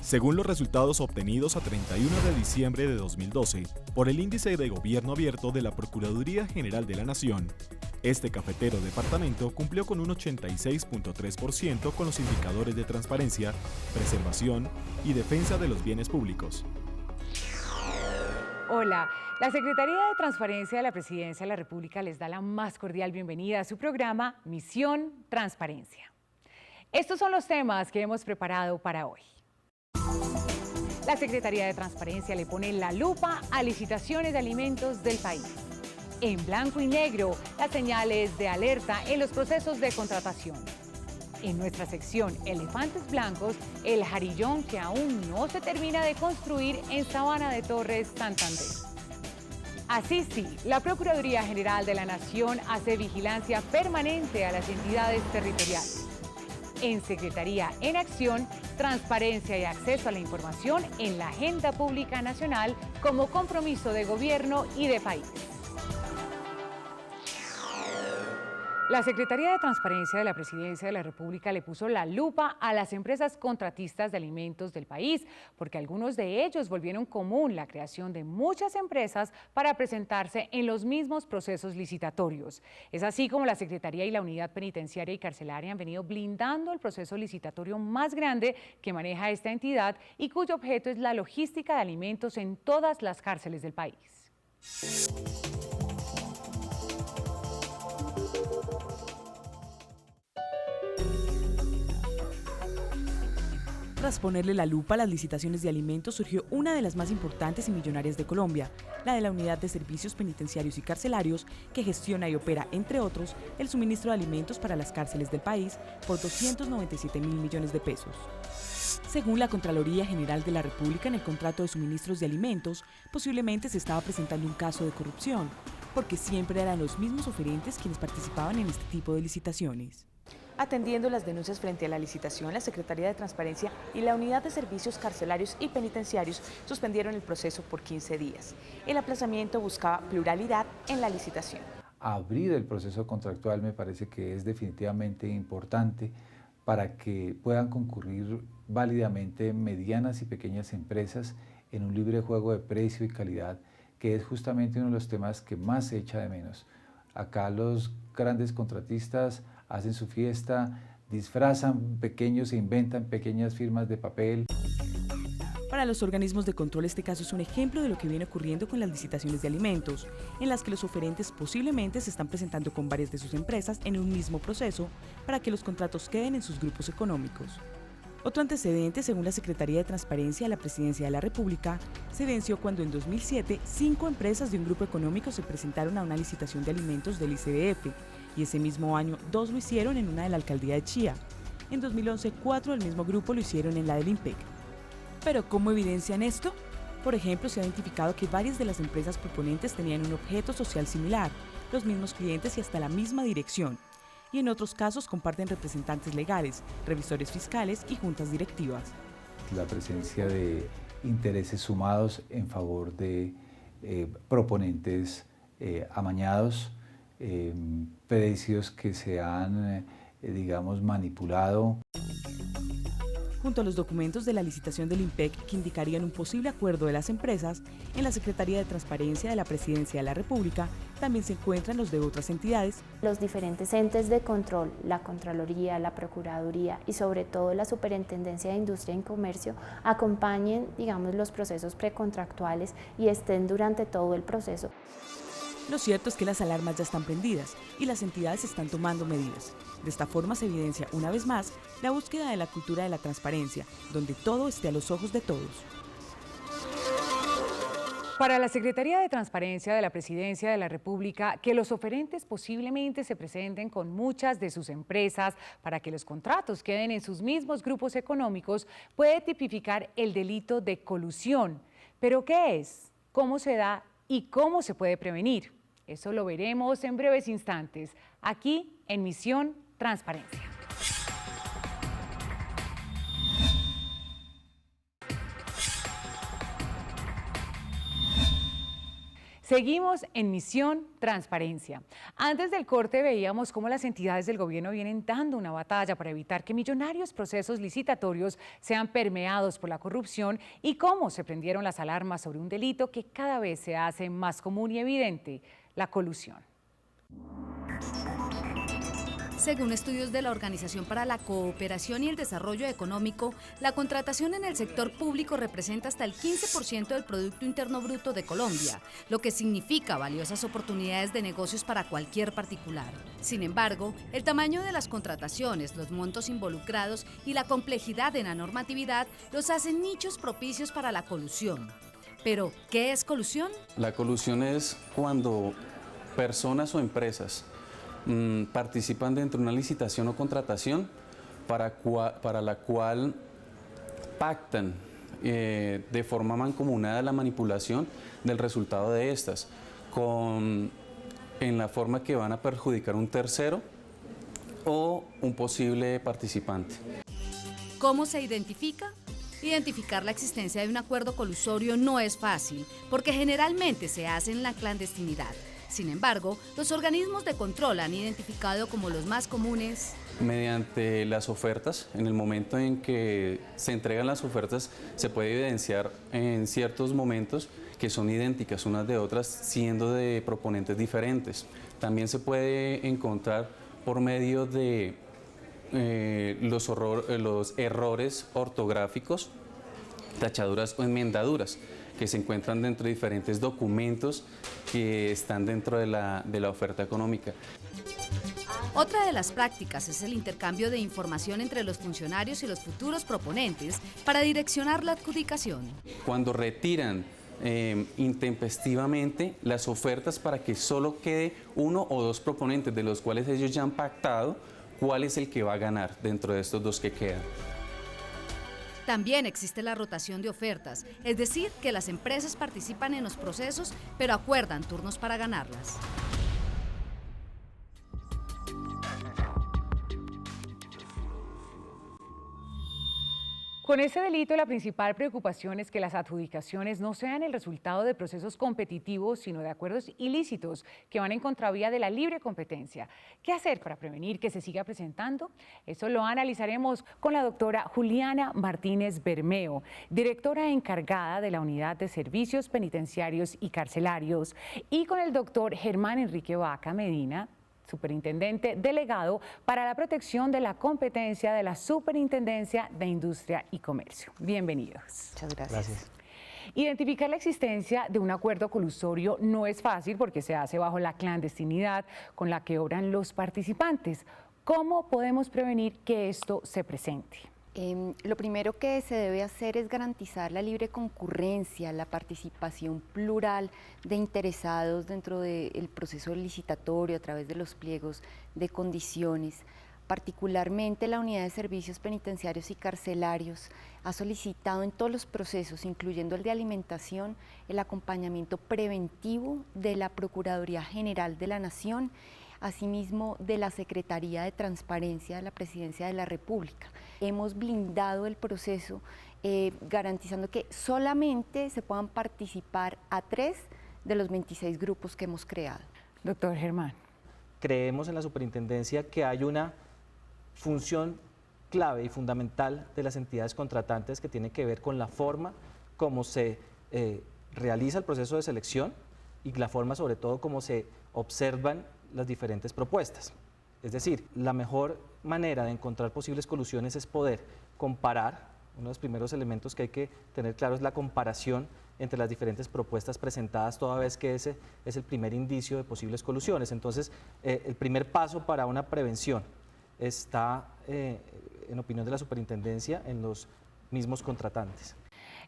Según los resultados obtenidos a 31 de diciembre de 2012 por el Índice de Gobierno Abierto de la Procuraduría General de la Nación, este cafetero departamento cumplió con un 86.3% con los indicadores de transparencia, preservación y defensa de los bienes públicos. Hola, la Secretaría de Transparencia de la Presidencia de la República les da la más cordial bienvenida a su programa Misión Transparencia. Estos son los temas que hemos preparado para hoy. La Secretaría de Transparencia le pone la lupa a licitaciones de alimentos del país. En blanco y negro, las señales de alerta en los procesos de contratación. En nuestra sección Elefantes Blancos, el jarillón que aún no se termina de construir en Sabana de Torres, Santander. Así sí, la Procuraduría General de la Nación hace vigilancia permanente a las entidades territoriales. En Secretaría en Acción, transparencia y acceso a la información en la agenda pública nacional como compromiso de gobierno y de país. La Secretaría de Transparencia de la Presidencia de la República le puso la lupa a las empresas contratistas de alimentos del país, porque algunos de ellos volvieron común la creación de muchas empresas para presentarse en los mismos procesos licitatorios. Es así como la Secretaría y la Unidad Penitenciaria y Carcelaria han venido blindando el proceso licitatorio más grande que maneja esta entidad y cuyo objeto es la logística de alimentos en todas las cárceles del país. Tras ponerle la lupa a las licitaciones de alimentos, surgió una de las más importantes y millonarias de Colombia, la de la Unidad de Servicios Penitenciarios y Carcelarios, que gestiona y opera, entre otros, el suministro de alimentos para las cárceles del país por 297.000 millones de pesos. Según la Contraloría General de la República, en el contrato de suministros de alimentos, posiblemente se estaba presentando un caso de corrupción, porque siempre eran los mismos oferentes quienes participaban en este tipo de licitaciones. Atendiendo las denuncias frente a la licitación, la Secretaría de Transparencia y la Unidad de Servicios Carcelarios y Penitenciarios suspendieron el proceso por 15 días. El aplazamiento buscaba pluralidad en la licitación. Abrir el proceso contractual me parece que es definitivamente importante para que puedan concurrir válidamente medianas y pequeñas empresas en un libre juego de precio y calidad, que es justamente uno de los temas que más se echa de menos. Acá los grandes contratistas hacen su fiesta, disfrazan pequeños e inventan pequeñas firmas de papel. Para los organismos de control, este caso es un ejemplo de lo que viene ocurriendo con las licitaciones de alimentos, en las que los oferentes posiblemente se están presentando con varias de sus empresas en un mismo proceso para que los contratos queden en sus grupos económicos. Otro antecedente, según la Secretaría de Transparencia de la Presidencia de la República, se venció cuando en 2007 5 empresas de un grupo económico se presentaron a una licitación de alimentos del ICBF, y ese mismo año 2 lo hicieron en una de la alcaldía de Chía. En 2011, 4 del mismo grupo lo hicieron en la del IMPEC. ¿Pero cómo evidencian esto? Por ejemplo, se ha identificado que varias de las empresas proponentes tenían un objeto social similar, los mismos clientes y hasta la misma dirección. Y en otros casos comparten representantes legales, revisores fiscales y juntas directivas. La presencia de intereses sumados en favor de proponentes amañados, precios que se han, digamos, manipulado. Junto a los documentos de la licitación del IMPEC que indicarían un posible acuerdo de las empresas, en la Secretaría de Transparencia de la Presidencia de la República también se encuentran los de otras entidades. Los diferentes entes de control, la Contraloría, la Procuraduría y sobre todo la Superintendencia de Industria y Comercio acompañen, digamos, los procesos precontractuales y estén durante todo el proceso. Lo cierto es que las alarmas ya están prendidas y las entidades están tomando medidas. De esta forma se evidencia una vez más la búsqueda de la cultura de la transparencia, donde todo esté a los ojos de todos. Para la Secretaría de Transparencia de la Presidencia de la República, que los oferentes posiblemente se presenten con muchas de sus empresas para que los contratos queden en sus mismos grupos económicos, puede tipificar el delito de colusión. ¿Pero qué es? ¿Cómo se da? ¿Y cómo se puede prevenir? Eso lo veremos en breves instantes, aquí en Misión Transparencia. Seguimos en Misión Transparencia. Antes del corte veíamos cómo las entidades del gobierno vienen dando una batalla para evitar que millonarios procesos licitatorios sean permeados por la corrupción y cómo se prendieron las alarmas sobre un delito que cada vez se hace más común y evidente: la colusión. Según estudios de la Organización para la Cooperación y el Desarrollo Económico, la contratación en el sector público representa hasta el 15% del Producto Interno Bruto de Colombia, lo que significa valiosas oportunidades de negocios para cualquier particular. Sin embargo, el tamaño de las contrataciones, los montos involucrados y la complejidad en la normatividad los hacen nichos propicios para la colusión. Pero, ¿qué es colusión? La colusión es cuando personas o empresas participan dentro de una licitación o contratación para la cual pactan de forma mancomunada la manipulación del resultado de estas, en la forma que van a perjudicar un tercero o un posible participante. ¿Cómo se identifica? Identificar la existencia de un acuerdo colusorio no es fácil, porque generalmente se hace en la clandestinidad. Sin embargo, los organismos de control han identificado como los más comunes. Mediante las ofertas, en el momento en que se entregan las ofertas, se puede evidenciar en ciertos momentos que son idénticas unas de otras, siendo de proponentes diferentes. También se puede encontrar por medio de los errores ortográficos, tachaduras o enmendaduras, que se encuentran dentro de diferentes documentos que están dentro de la oferta económica. Otra de las prácticas es el intercambio de información entre los funcionarios y los futuros proponentes para direccionar la adjudicación. Cuando retiran intempestivamente las ofertas para que solo quede uno o dos proponentes, de los cuales ellos ya han pactado cuál es el que va a ganar dentro de estos dos que quedan. También existe la rotación de ofertas, es decir, que las empresas participan en los procesos, pero acuerdan turnos para ganarlas. Con este delito, la principal preocupación es que las adjudicaciones no sean el resultado de procesos competitivos, sino de acuerdos ilícitos que van en contravía de la libre competencia. ¿Qué hacer para prevenir que se siga presentando? Eso lo analizaremos con la doctora Juliana Martínez Bermeo, directora encargada de la Unidad de Servicios Penitenciarios y Carcelarios, y con el doctor Germán Enrique Vaca Medina, superintendente delegado para la protección de la competencia de la Superintendencia de Industria y Comercio. Bienvenidos. Muchas gracias. Identificar la existencia de un acuerdo colusorio no es fácil porque se hace bajo la clandestinidad con la que obran los participantes. ¿Cómo podemos prevenir que esto se presente? Lo primero que se debe hacer es garantizar la libre concurrencia, la participación plural de interesados dentro del proceso licitatorio a través de los pliegos de condiciones. Particularmente la Unidad de Servicios Penitenciarios y Carcelarios ha solicitado en todos los procesos, incluyendo el de alimentación, el acompañamiento preventivo de la Procuraduría General de la Nación, asimismo de la Secretaría de Transparencia de la Presidencia de la República. Hemos blindado el proceso garantizando que solamente se puedan participar a 3 de los 26 grupos que hemos creado. Doctor Germán. Creemos en la superintendencia que hay una función clave y fundamental de las entidades contratantes que tiene que ver con la forma como se realiza el proceso de selección y la forma sobre todo como se observan las diferentes propuestas. Es decir, la mejor manera de encontrar posibles colusiones es poder comparar. Uno de los primeros elementos que hay que tener claro es la comparación entre las diferentes propuestas presentadas, toda vez que ese es el primer indicio de posibles colusiones. Entonces, el primer paso para una prevención está, en opinión de la superintendencia, en los mismos contratantes.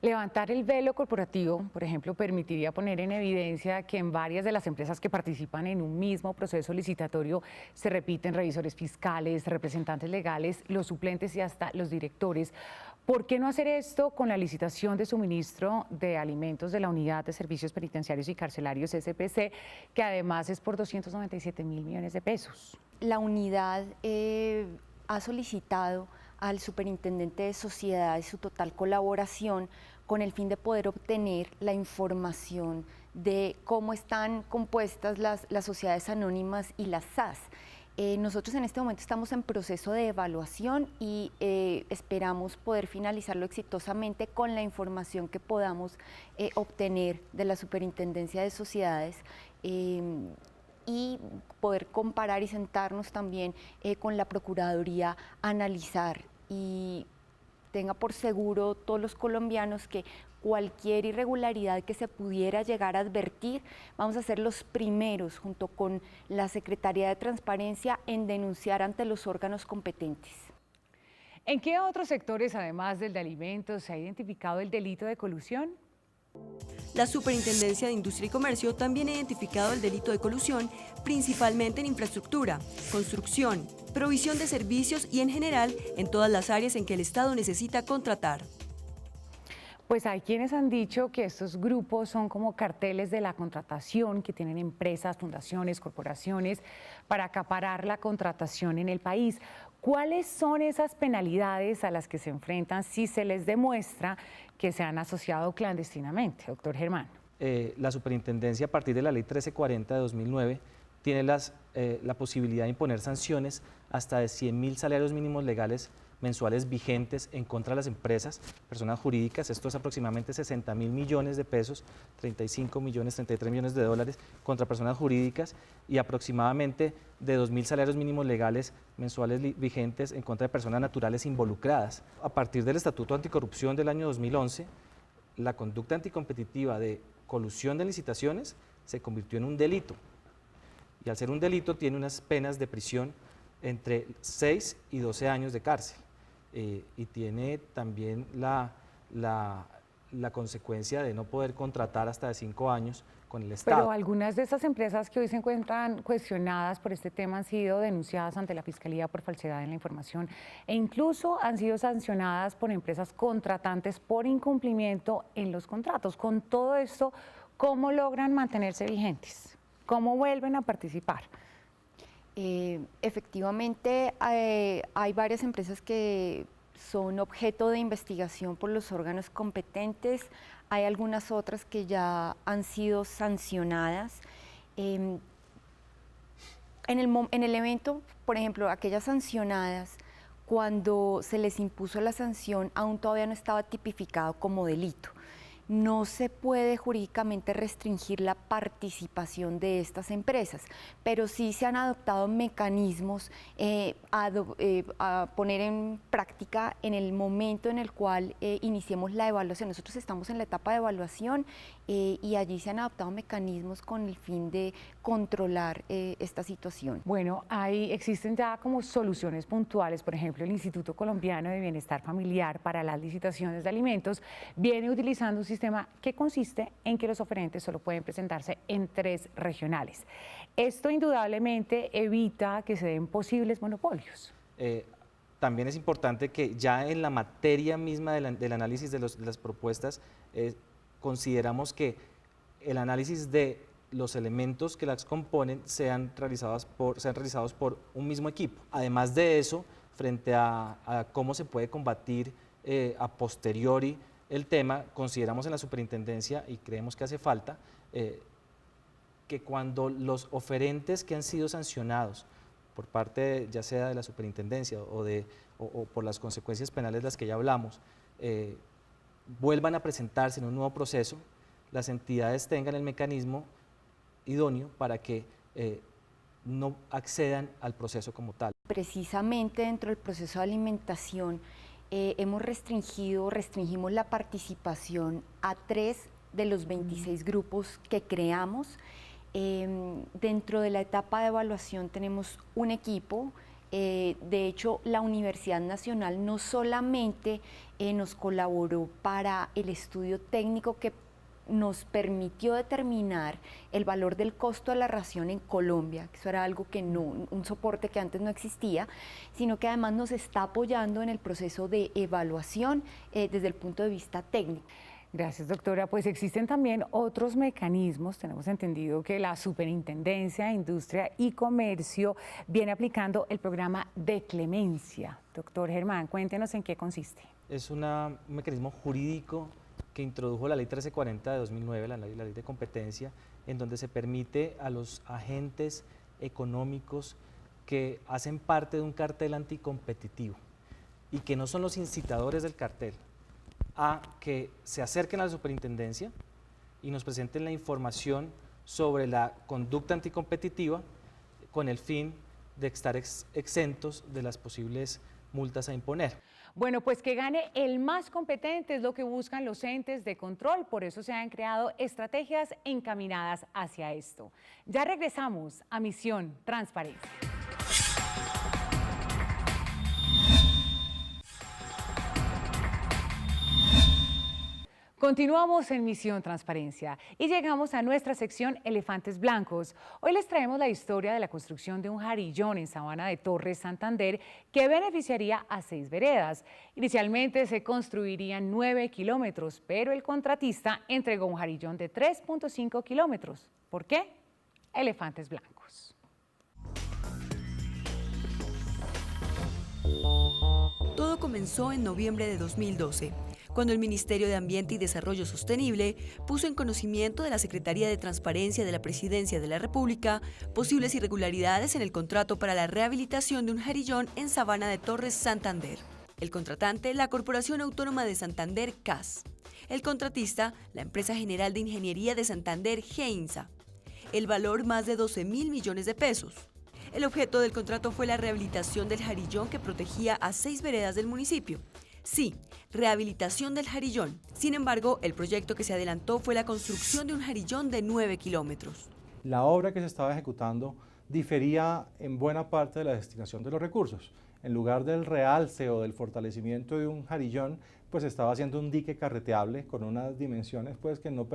Levantar el velo corporativo, por ejemplo, permitiría poner en evidencia que en varias de las empresas que participan en un mismo proceso licitatorio se repiten revisores fiscales, representantes legales, los suplentes y hasta los directores. ¿Por qué no hacer esto con la licitación de suministro de alimentos de la Unidad de Servicios Penitenciarios y Carcelarios SPC, que además es por 297.000 millones de pesos? La unidad ha solicitado al superintendente de sociedades su total colaboración con el fin de poder obtener la información de cómo están compuestas las sociedades anónimas y las SAS. Nosotros en este momento estamos en proceso de evaluación y esperamos poder finalizarlo exitosamente con la información que podamos obtener de la Superintendencia de Sociedades y poder comparar y sentarnos también con la Procuraduría a analizar, y tenga por seguro todos los colombianos que cualquier irregularidad que se pudiera llegar a advertir, vamos a ser los primeros, junto con la Secretaría de Transparencia, en denunciar ante los órganos competentes. ¿En qué otros sectores, además del de alimentos, se ha identificado el delito de colusión? La Superintendencia de Industria y Comercio también ha identificado el delito de colusión, principalmente en infraestructura, construcción, provisión de servicios y en general en todas las áreas en que el Estado necesita contratar. Pues hay quienes han dicho que estos grupos son como carteles de la contratación que tienen empresas, fundaciones, corporaciones para acaparar la contratación en el país. ¿Cuáles son esas penalidades a las que se enfrentan si se les demuestra que se han asociado clandestinamente, doctor Germán? La Superintendencia, a partir de la Ley 1340 de 2009, tiene la posibilidad de imponer sanciones hasta de 100.000 salarios mínimos legales mensuales vigentes en contra de las empresas, personas jurídicas. Esto es aproximadamente 60.000 millones de pesos, 35 millones, 33 millones de dólares contra personas jurídicas, y aproximadamente de 2.000 salarios mínimos legales mensuales vigentes en contra de personas naturales involucradas. A partir del Estatuto Anticorrupción del año 2011, la conducta anticompetitiva de colusión de licitaciones se convirtió en un delito, y al ser un delito tiene unas penas de prisión entre 6 y 12 años de cárcel. Y tiene también la consecuencia de no poder contratar hasta de 5 años con el Estado. Pero algunas de estas empresas que hoy se encuentran cuestionadas por este tema han sido denunciadas ante la Fiscalía por falsedad en la información e incluso han sido sancionadas por empresas contratantes por incumplimiento en los contratos. Con todo esto, ¿cómo logran mantenerse vigentes? ¿Cómo vuelven a participar? Efectivamente, hay varias empresas que son objeto de investigación por los órganos competentes. Hay algunas otras que ya han sido sancionadas. En el evento, por ejemplo, aquellas sancionadas, cuando se les impuso la sanción, aún todavía no estaba tipificado como delito. No se puede jurídicamente restringir la participación de estas empresas, pero sí se han adoptado mecanismos a poner en práctica en el momento en el cual iniciemos la evaluación. Nosotros estamos en la etapa de evaluación y allí se han adoptado mecanismos con el fin de controlar esta situación. Bueno, existen ya como soluciones puntuales. Por ejemplo, el Instituto Colombiano de Bienestar Familiar para las licitaciones de alimentos viene utilizando un sistema que consiste en que los oferentes solo pueden presentarse en 3 regionales. Esto indudablemente evita que se den posibles monopolios. También es importante que ya en la materia misma del análisis de las propuestas, consideramos que el análisis de los elementos que las componen sean realizados por un mismo equipo. Además de eso, frente a cómo se puede combatir a posteriori el tema, consideramos en la Superintendencia, y creemos que hace falta, que cuando los oferentes que han sido sancionados por parte ya sea de la Superintendencia o por las consecuencias penales de las que ya hablamos, vuelvan a presentarse en un nuevo proceso, las entidades tengan el mecanismo idóneo para que no accedan al proceso como tal. Precisamente dentro del proceso de alimentación restringimos la participación a 3 de los 26 grupos que creamos. Dentro de la etapa de evaluación tenemos un equipo. De hecho, la Universidad Nacional no solamente nos colaboró para el estudio técnico que nos permitió determinar el valor del costo de la ración en Colombia, que eso era algo que un soporte que antes no existía, sino que además nos está apoyando en el proceso de evaluación desde el punto de vista técnico. Gracias, doctora. Pues existen también otros mecanismos. Tenemos entendido que la Superintendencia de Industria y Comercio viene aplicando el programa de clemencia. Doctor Germán, cuéntenos en qué consiste. Es un mecanismo jurídico que introdujo la Ley 1340 de 2009, la ley de competencia, en donde se permite a los agentes económicos que hacen parte de un cartel anticompetitivo y que no son los incitadores del cartel, a que se acerquen a la superintendencia y nos presenten la información sobre la conducta anticompetitiva con el fin de estar exentos de las posibles multas a imponer. Bueno, pues que gane el más competente es lo que buscan los entes de control, por eso se han creado estrategias encaminadas hacia esto. Ya regresamos a Misión Transparencia. Continuamos en Misión Transparencia y llegamos a nuestra sección Elefantes Blancos. Hoy les traemos la historia de la construcción de un jarillón en Sabana de Torres, Santander, que beneficiaría a 6 veredas. Inicialmente se construirían 9 kilómetros, pero el contratista entregó un jarillón de 3.5 kilómetros. ¿Por qué? Elefantes Blancos. Todo comenzó en noviembre de 2012. Cuando el Ministerio de Ambiente y Desarrollo Sostenible puso en conocimiento de la Secretaría de Transparencia de la Presidencia de la República posibles irregularidades en el contrato para la rehabilitación de un jarillón en Sabana de Torres, Santander. El contratante, la Corporación Autónoma de Santander, CAS. El contratista, la Empresa General de Ingeniería de Santander, GEINSA. El valor, más de 12.000 millones de pesos. El objeto del contrato fue la rehabilitación del jarillón que protegía a 6 veredas del municipio. Sí, rehabilitación del jarillón. Sin embargo, el proyecto que se adelantó fue la construcción de un jarillón de 9 kilómetros. La obra que se estaba ejecutando difería en buena parte de la destinación de los recursos. En lugar del realce o del fortalecimiento de un jarillón, pues estaba haciendo un dique carreteable con unas dimensiones pues, que no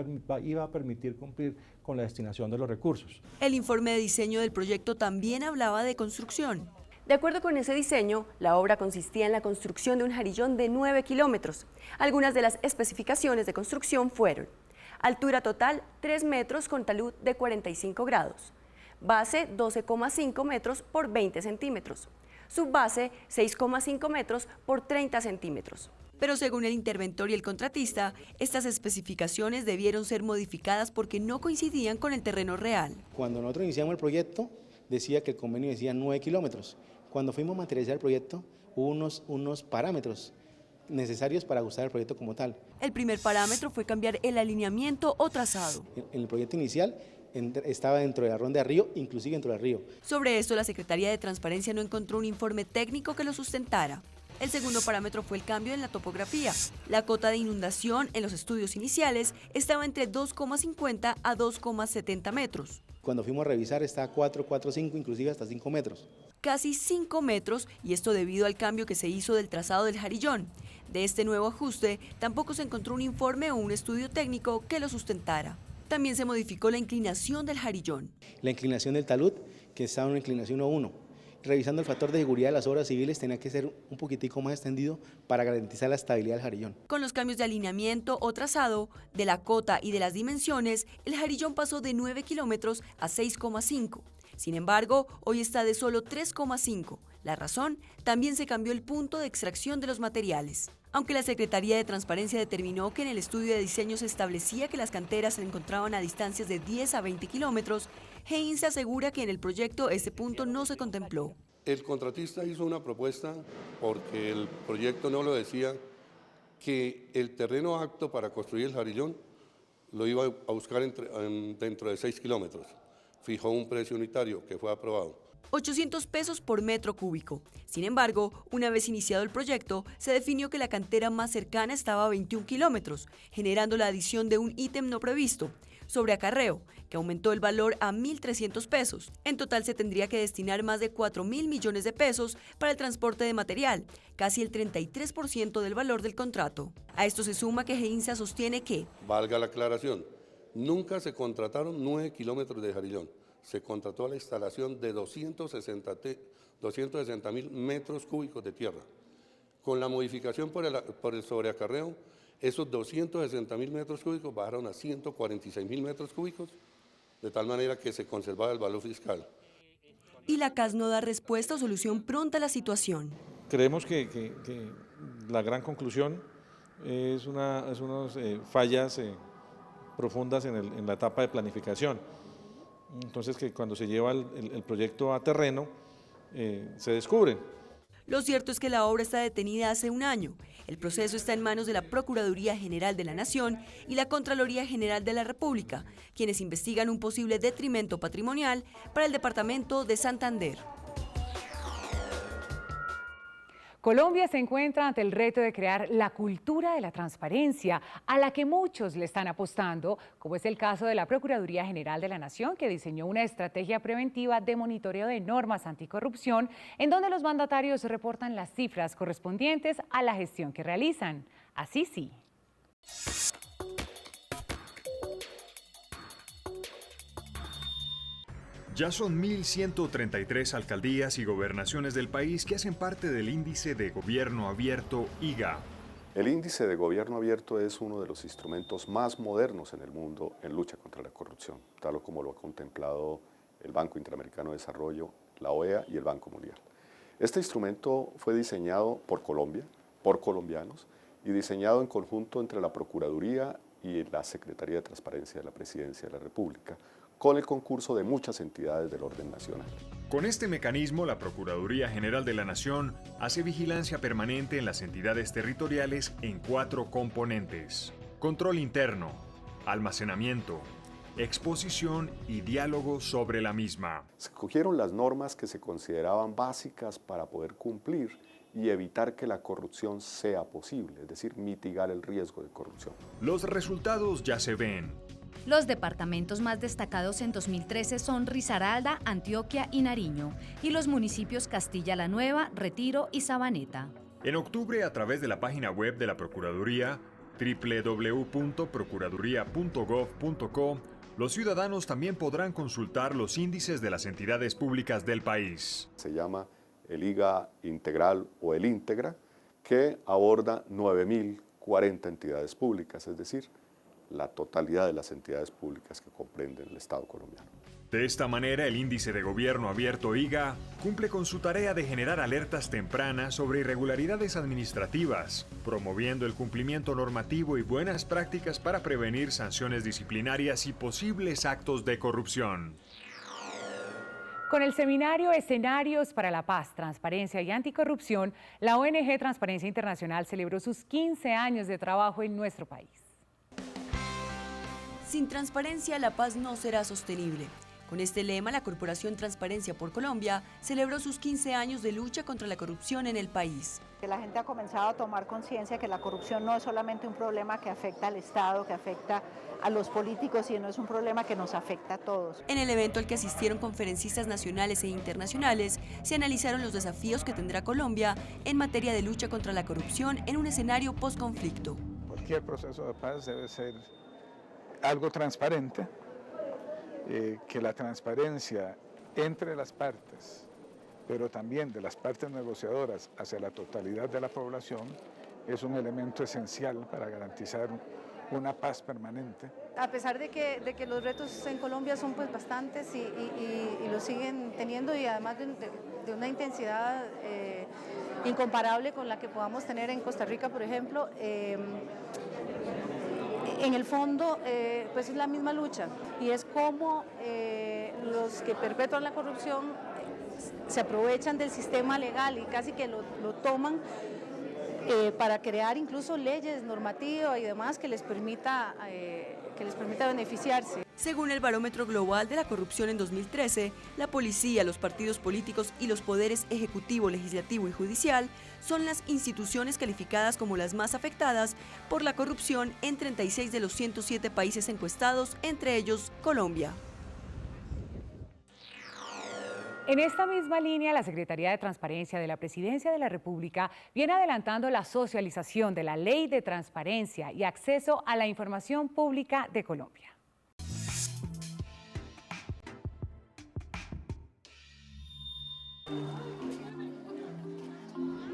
iba a permitir cumplir con la destinación de los recursos. El informe de diseño del proyecto también hablaba de construcción. De acuerdo con ese diseño, la obra consistía en la construcción de un jarillón de 9 kilómetros. Algunas de las especificaciones de construcción fueron: altura total 3 metros con talud de 45 grados, base 12,5 metros por 20 centímetros, subbase 6,5 metros por 30 centímetros. Pero según el interventor y el contratista, estas especificaciones debieron ser modificadas porque no coincidían con el terreno real. Cuando nosotros iniciamos el proyecto, decía que el convenio decía 9 kilómetros. Cuando fuimos a materializar el proyecto, hubo unos parámetros necesarios para ajustar el proyecto como tal. El primer parámetro fue cambiar el alineamiento o trazado. En el proyecto inicial estaba dentro de la ronda de río, inclusive dentro del río. Sobre esto, la Secretaría de Transparencia no encontró un informe técnico que lo sustentara. El segundo parámetro fue el cambio en la topografía. La cota de inundación en los estudios iniciales estaba entre 2,50 a 2,70 metros. Cuando fuimos a revisar estaba 4, 5, inclusive hasta 5 metros. Casi 5 metros, y esto debido al cambio que se hizo del trazado del jarillón. De este nuevo ajuste, tampoco se encontró un informe o un estudio técnico que lo sustentara. También se modificó la inclinación del jarillón. La inclinación del talud, que estaba en una inclinación 1. Revisando el factor de seguridad de las obras civiles, tenía que ser un poquitico más extendido para garantizar la estabilidad del jarillón. Con los cambios de alineamiento o trazado, de la cota y de las dimensiones, el jarillón pasó de 9 kilómetros a 6,5. Sin embargo, hoy está de solo 3,5. La razón, también se cambió el punto de extracción de los materiales. Aunque la Secretaría de Transparencia determinó que en el estudio de diseño se establecía que las canteras se encontraban a distancias de 10 a 20 kilómetros, GEINSA asegura que en el proyecto este punto no se contempló. El contratista hizo una propuesta, porque el proyecto no lo decía, que el terreno apto para construir el jarillón lo iba a buscar dentro de 6 kilómetros. Fijó un precio unitario que fue aprobado. 800 pesos por metro cúbico. Sin embargo, una vez iniciado el proyecto, se definió que la cantera más cercana estaba a 21 kilómetros, generando la adición de un ítem no previsto, sobre acarreo, que aumentó el valor a 1.300 pesos. En total se tendría que destinar más de 4.000 millones de pesos para el transporte de material, casi el 33% del valor del contrato. A esto se suma que GEINSA sostiene que, valga la aclaración, nunca se contrataron 9 kilómetros de jarillón. Se contrató la instalación de 260.000 metros cúbicos de tierra. Con la modificación por el sobreacarreo, esos 260.000 metros cúbicos bajaron a 146.000 metros cúbicos, de tal manera que se conservaba el valor fiscal. Y la CAS no da respuesta o solución pronta a la situación. Creemos que la gran conclusión es unas fallas profundas en la etapa de planificación. Entonces, que cuando se lleva el proyecto a terreno, se descubren. Lo cierto es que la obra está detenida hace un año. El proceso está en manos de la Procuraduría General de la Nación y la Contraloría General de la República, quienes investigan un posible detrimento patrimonial para el departamento de Santander. Colombia se encuentra ante el reto de crear la cultura de la transparencia a la que muchos le están apostando, como es el caso de la Procuraduría General de la Nación, que diseñó una estrategia preventiva de monitoreo de normas anticorrupción, en donde los mandatarios reportan las cifras correspondientes a la gestión que realizan. Así sí. Ya son 1.133 alcaldías y gobernaciones del país que hacen parte del Índice de Gobierno Abierto IGA. El Índice de Gobierno Abierto es uno de los instrumentos más modernos en el mundo en lucha contra la corrupción, tal como lo ha contemplado el Banco Interamericano de Desarrollo, la OEA y el Banco Mundial. Este instrumento fue diseñado por Colombia, por colombianos, y diseñado en conjunto entre la Procuraduría y la Secretaría de Transparencia de la Presidencia de la República, con el concurso de muchas entidades del orden nacional. Con este mecanismo, la Procuraduría General de la Nación hace vigilancia permanente en las entidades territoriales en 4 componentes: control interno, almacenamiento, exposición y diálogo sobre la misma. Se cogieron las normas que se consideraban básicas para poder cumplir y evitar que la corrupción sea posible, es decir, mitigar el riesgo de corrupción. Los resultados ya se ven. Los departamentos más destacados en 2013 son Risaralda, Antioquia y Nariño, y los municipios Castilla la Nueva, Retiro y Sabaneta. En octubre, a través de la página web de la Procuraduría, www.procuraduría.gov.co, los ciudadanos también podrán consultar los índices de las entidades públicas del país. Se llama el IGA Integral o el Íntegra, que aborda 9.040 entidades públicas, es decir, la totalidad de las entidades públicas que comprenden el Estado colombiano. De esta manera, el Índice de Gobierno Abierto IGA cumple con su tarea de generar alertas tempranas sobre irregularidades administrativas, promoviendo el cumplimiento normativo y buenas prácticas para prevenir sanciones disciplinarias y posibles actos de corrupción. Con el seminario Escenarios para la Paz, Transparencia y Anticorrupción, la ONG Transparencia Internacional celebró sus 15 años de trabajo en nuestro país. Sin transparencia, la paz no será sostenible. Con este lema, la Corporación Transparencia por Colombia celebró sus 15 años de lucha contra la corrupción en el país. La gente ha comenzado a tomar conciencia que la corrupción no es solamente un problema que afecta al Estado, que afecta a los políticos, sino es un problema que nos afecta a todos. En el evento al que asistieron conferencistas nacionales e internacionales, se analizaron los desafíos que tendrá Colombia en materia de lucha contra la corrupción en un escenario post-conflicto. Cualquier proceso de paz debe ser algo transparente, que la transparencia entre las partes, pero también de las partes negociadoras hacia la totalidad de la población, es un elemento esencial para garantizar una paz permanente. A pesar de que los retos en Colombia son pues bastantes y lo siguen teniendo, y además de una intensidad incomparable con la que podamos tener en Costa Rica, por ejemplo, en el fondo, pues es la misma lucha, y es como los que perpetúan la corrupción se aprovechan del sistema legal y casi que lo toman para crear incluso leyes normativas y demás que les permita beneficiarse. Según el Barómetro Global de la Corrupción en 2013, la policía, los partidos políticos y los poderes ejecutivo, legislativo y judicial son las instituciones calificadas como las más afectadas por la corrupción en 36 de los 107 países encuestados, entre ellos Colombia. En esta misma línea, la Secretaría de Transparencia de la Presidencia de la República viene adelantando la socialización de la Ley de Transparencia y Acceso a la Información Pública de Colombia.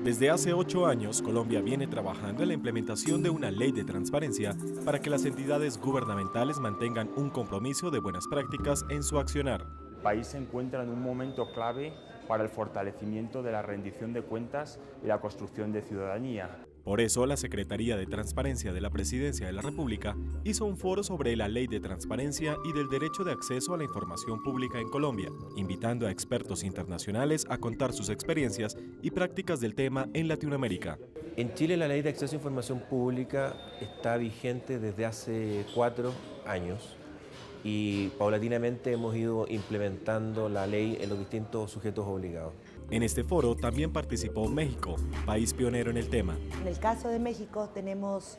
Desde hace 8 años, Colombia viene trabajando en la implementación de una ley de transparencia para que las entidades gubernamentales mantengan un compromiso de buenas prácticas en su accionar. El país se encuentra en un momento clave para el fortalecimiento de la rendición de cuentas y la construcción de ciudadanía. Por eso, la Secretaría de Transparencia de la Presidencia de la República hizo un foro sobre la Ley de Transparencia y del Derecho de Acceso a la Información Pública en Colombia, invitando a expertos internacionales a contar sus experiencias y prácticas del tema en Latinoamérica. En Chile la Ley de Acceso a Información Pública está vigente desde hace 4 años y paulatinamente hemos ido implementando la ley en los distintos sujetos obligados. En este foro también participó México, país pionero en el tema. En el caso de México tenemos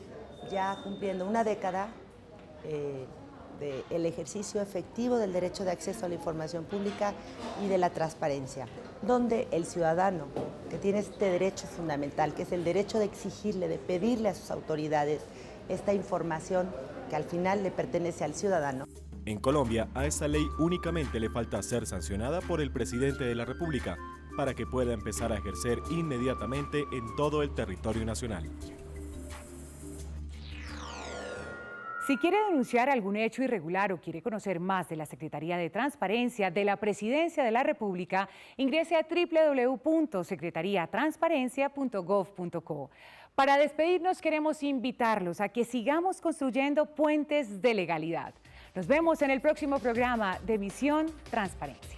ya cumpliendo una década del ejercicio efectivo del derecho de acceso a la información pública y de la transparencia, donde el ciudadano que tiene este derecho fundamental, que es el derecho de exigirle, de pedirle a sus autoridades esta información que al final le pertenece al ciudadano. En Colombia, a esta ley únicamente le falta ser sancionada por el presidente de la República, para que pueda empezar a ejercer inmediatamente en todo el territorio nacional. Si quiere denunciar algún hecho irregular o quiere conocer más de la Secretaría de Transparencia de la Presidencia de la República, ingrese a www.secretariatransparencia.gov.co. Para despedirnos, queremos invitarlos a que sigamos construyendo puentes de legalidad. Nos vemos en el próximo programa de Misión Transparencia.